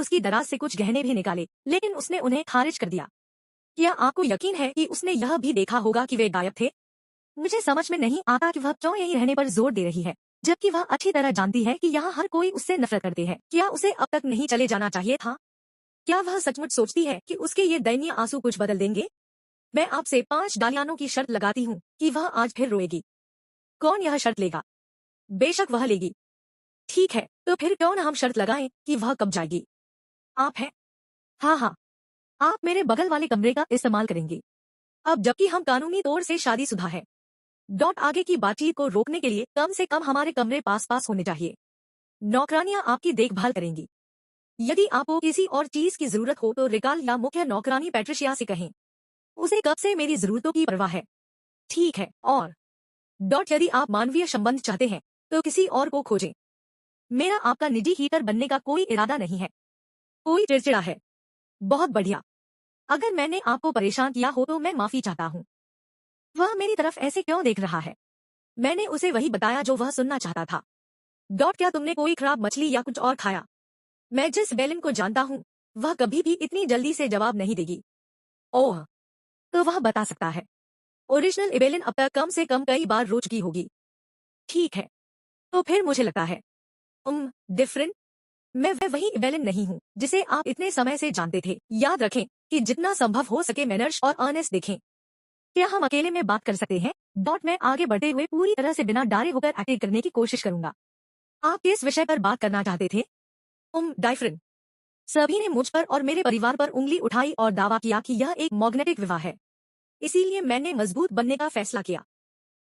उसकी दराज से कुछ गहने भी निकाले, लेकिन उसने उन्हें खारिज कर दिया। क्या आपको यकीन है कि उसने यह भी देखा होगा कि वे गायब थे? मुझे समझ में नहीं आता कि वह क्यों यहीं रहने पर जोर दे रही है, जबकि वह अच्छी तरह जानती है कि यहाँ हर कोई उससे नफरत करते हैं। क्या उसे अब तक नहीं चले जाना चाहिए था? क्या वह सचमुच सोचती है कि उसके ये दयनीय आंसू कुछ बदल देंगे? मैं आपसे 5 डालियानों की शर्त लगाती हूँ कि वह आज फिर रोएगी। कौन यह शर्त लेगा? बेशक वह लेगी। ठीक है, तो फिर क्यों न हम शर्त लगाएं कि वह कब जाएगी? आप हैं? हाँ हाँ, आप मेरे बगल वाले कमरे का इस्तेमाल करेंगे। अब जबकि हम कानूनी तौर से शादीशुदा है, आगे की बातचीत को रोकने के लिए कम से कम हमारे कमरे पास पास होने चाहिए। नौकरानियां आपकी देखभाल करेंगी। यदि आपको किसी और चीज की जरूरत हो तो रिकाल या मुख्य नौकरानी पैट्रिशिया से कहें। उसे कब से मेरी जरूरतों की परवाह है। ठीक है, और यदि आप मानवीय संबंध चाहते हैं तो किसी और को खोजें। मेरा आपका निजी हीटर बनने का कोई इरादा नहीं है। कोई चिड़चिड़ा है? बहुत बढ़िया। अगर मैंने आपको परेशान किया हो तो मैं माफी चाहता हूँ। वह मेरी तरफ ऐसे क्यों देख रहा है? मैंने उसे वही बताया जो वह सुनना चाहता था। क्या तुमने कोई खराब मछली या कुछ और खाया? मैं जिस बेलिन को जानता हूँ, वह कभी भी इतनी जल्दी से जवाब नहीं देगी। ओह, तो वह बता सकता है। ओरिजिनल इबेलिन अब तक कम से कम कई बार रो चुकी होगी। ठीक है, तो फिर मुझे लगता है डिफरेंट। मैं वही इबेलिन नहीं हूँ जिसे आप इतने समय से जानते थे। याद रखें कि जितना संभव हो सके मैनर्स और अर्नेस्ट देखें। क्या हम अकेले में बात कर सकते हैं? मैं आगे बढ़ते हुए पूरी तरह से बिना डरे होकर एक्टिंग करने की कोशिश करूंगा। आप किस विषय पर बात करना चाहते थे? डाइफ्रिन। सभी ने मुझ पर और मेरे परिवार पर उंगली उठाई और दावा किया कि यह एक मैग्नेटिक विवाह है। इसीलिए मैंने मजबूत बनने का फैसला किया।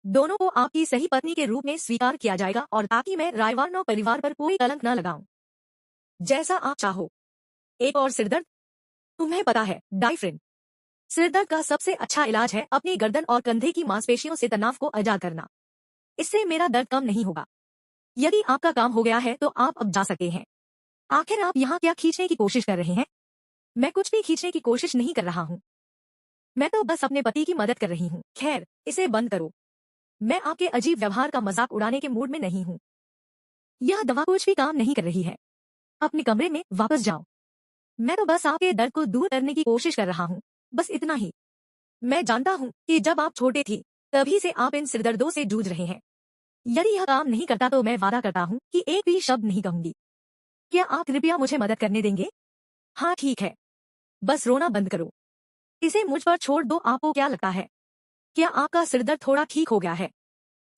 दोनों को आपकी सही पत्नी के रूप में स्वीकार किया जाएगा और ताकि मैं रायवानो परिवार पर कोई कलंक न लगाऊं। जैसा आप चाहो। एक और सिरदर्द? तुम्हें पता है, डाइफ्रिन, सिरदर्द का सबसे अच्छा इलाज है अपनी गर्दन और कंधे की मांसपेशियों से तनाव को आजाद करना। इससे मेरा दर्द कम नहीं होगा। यदि आपका काम हो गया है तो आप अब जा सकते हैं। आखिर आप यहाँ क्या खींचने की कोशिश कर रहे हैं? मैं कुछ भी खींचने की कोशिश नहीं कर रहा हूँ। मैं तो बस अपने पति की मदद कर रही हूँ। खैर, इसे बंद करो। मैं आपके अजीब व्यवहार का मजाक उड़ाने के मूड में नहीं हूँ। यह दवा कुछ भी काम नहीं कर रही है। अपने कमरे में वापस जाओ। मैं तो बस आपके दर्द को दूर करने की कोशिश कर रहा हूँ, बस इतना ही। मैं जानता हूँ कि जब आप छोटे थे तभी से आप इन सिरदर्दों से जूझ रहे हैं। यदि यह काम नहीं करता तो मैं वादा करता हूँ कि एक भी शब्द नहीं कहूंगी। क्या आप कृपया मुझे मदद करने देंगे? हाँ ठीक है, बस रोना बंद करो। इसे मुझ पर छोड़ दो। आपको क्या लगता है? क्या आपका सिरदर्द थोड़ा ठीक हो गया है?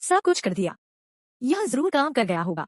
सब कुछ कर दिया। यह जरूर काम कर गया होगा।